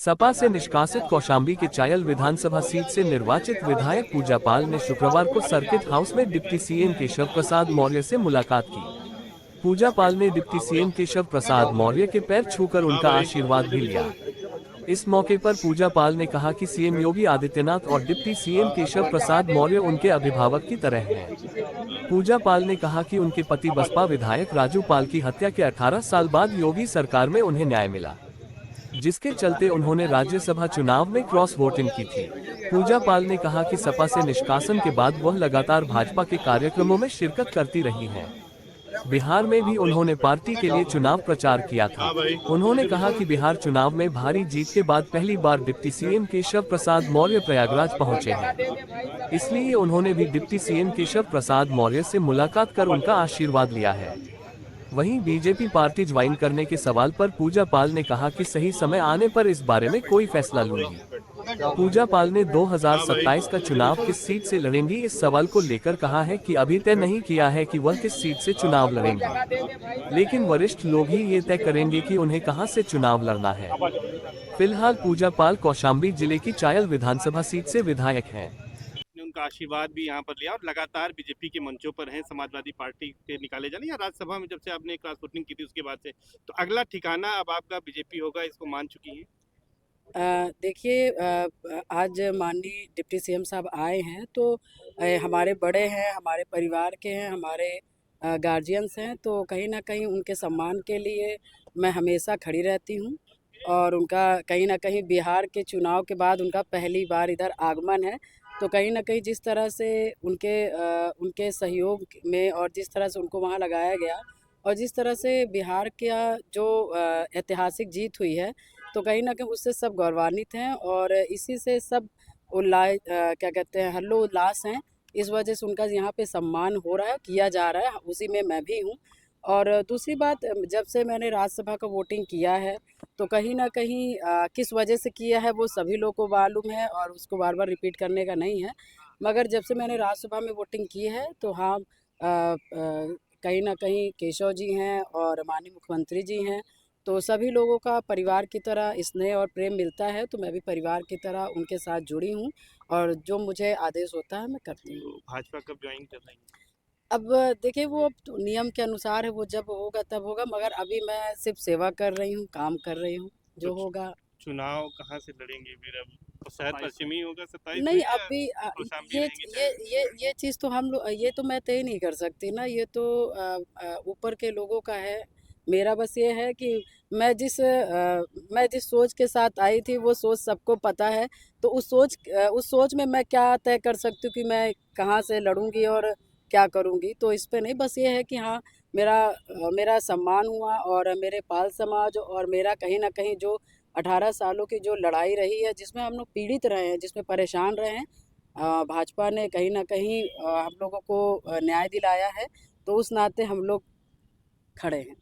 सपा से निष्कासित कौशाम्बी के चायल विधानसभा सीट से निर्वाचित विधायक पूजा पाल ने शुक्रवार को सर्किट हाउस में डिप्टी सीएम केशव प्रसाद मौर्य से मुलाकात की। पूजा पाल ने डिप्टी सीएम केशव प्रसाद मौर्य के पैर छूकर उनका आशीर्वाद भी लिया। इस मौके पर पूजा पाल ने कहा कि सीएम योगी आदित्यनाथ और डिप्टी सीएम केशव प्रसाद मौर्य उनके अभिभावक की तरह हैं। पूजा पाल ने कहा कि उनके पति बसपा विधायक राजू पाल की हत्या के 18 साल बाद योगी सरकार में उन्हें न्याय मिला, जिसके चलते उन्होंने राज्यसभा चुनाव में क्रॉस वोटिंग की थी। पूजा पाल ने कहा कि सपा से निष्कासन के बाद वह लगातार भाजपा के कार्यक्रमों में शिरकत करती रही हैं। बिहार में भी उन्होंने पार्टी के लिए चुनाव प्रचार किया था। उन्होंने कहा कि बिहार चुनाव में भारी जीत के बाद पहली बार डिप्टी सीएम केशव प्रसाद मौर्य प्रयागराज पहुंचे हैं, इसलिए उन्होंने भी डिप्टी सीएम केशव प्रसाद मौर्य से मुलाकात कर उनका आशीर्वाद लिया है। वहीं बीजेपी पार्टी ज्वाइन करने के सवाल पर पूजा पाल ने कहा कि सही समय आने पर इस बारे में कोई फैसला लूंगी। पूजा पाल ने 2027 का चुनाव किस सीट से लड़ेंगी इस सवाल को लेकर कहा है कि अभी तय नहीं किया है कि वह किस सीट से चुनाव लड़ेंगे, लेकिन वरिष्ठ लोग ही ये तय करेंगे कि उन्हें कहां से चुनाव लड़ना है। फिलहाल पूजा पाल कौशाम्बी जिले की चायल विधानसभा सीट से विधायक हैं। उनका आशीर्वाद भी यहाँ पर लिया और लगातार बीजेपी के मंचों पर हैं। समाजवादी पार्टी के निकाले जाने या राज्यसभा में जब से आपने क्रॉस वोटिंग की थी उसके बाद से, तो अगला ठिकाना अब आपका बीजेपी होगा, इसको मान चुकी हैं? देखिए, आज माननीय डिप्टी सीएम साहब आए हैं तो हमारे बड़े हैं, हमारे परिवार के हैं, हमारे गार्जियंस हैं, तो कहीं न कहीं उनके सम्मान के लिए मैं हमेशा खड़ी रहती हूँ। और उनका कहीं न कहीं बिहार के चुनाव के बाद उनका पहली बार इधर आगमन है, तो कहीं न कहीं जिस तरह से उनके सहयोग में और जिस तरह से उनको वहाँ लगाया गया और जिस तरह से बिहार का जो ऐतिहासिक जीत हुई है, तो कहीं न कहीं उससे सब गौरवान्वित हैं और इसी से सब क्या कहते हैं, हर्षोल्लास हैं। इस वजह से उनका यहाँ पे सम्मान हो रहा है, किया जा रहा है, उसी में मैं भी हूँ। और दूसरी बात, जब से मैंने राज्यसभा का वोटिंग किया है, तो कहीं न कहीं किस वजह से किया है वो सभी लोगों को मालूम है और उसको बार-बार रिपीट करने का नहीं है। मगर जब से मैंने राज्यसभा में वोटिंग की है, तो हाँ, कहीं न कहीं केशव जी हैं और माननीय मुख्यमंत्री जी हैं, तो सभी लोगों का परिवार की तरह स्नेह और प्रेम मिलता है, तो मैं भी परिवार की तरह उनके साथ जुड़ी हूँ और जो मुझे आदेश होता है मैं करती हूँ। तो भाजपा कब ज्वाइन कर रही हैं? अब देखिए, वो अब तो नियम के अनुसार है, वो जब होगा तब होगा, मगर अभी मैं सिर्फ सेवा कर रही हूँ, काम कर रही हूँ, जो तो होगा। चुनाव कहाँ से लड़ेंगे फिर अब? तो शहर पश्चिमी होगा 27 में नहीं, या अभी कौशाम्बी ये रहेंगे ये चाहे? ये चीज़ तो हम लोग, ये तो मैं तय नहीं कर सकती ना, ये तो ऊपर के लोगों का है। मेरा बस ये है कि मैं जिस सोच के साथ आई थी वो सोच सबको पता है, तो उस सोच में मैं क्या तय कर सकती हूँ कि मैं कहाँ से लड़ूंगी और क्या करूंगी, तो इस पे नहीं, बस ये है कि हाँ, मेरा सम्मान हुआ और मेरे पाल समाज और मेरा कहीं ना कहीं जो 18 सालों की जो लड़ाई रही है, जिसमें हम लोग पीड़ित रहे हैं, जिसमें परेशान रहे हैं, भाजपा ने कहीं न कहीं हम लोगों को न्याय दिलाया है, तो उस नाते हम लोग खड़े हैं।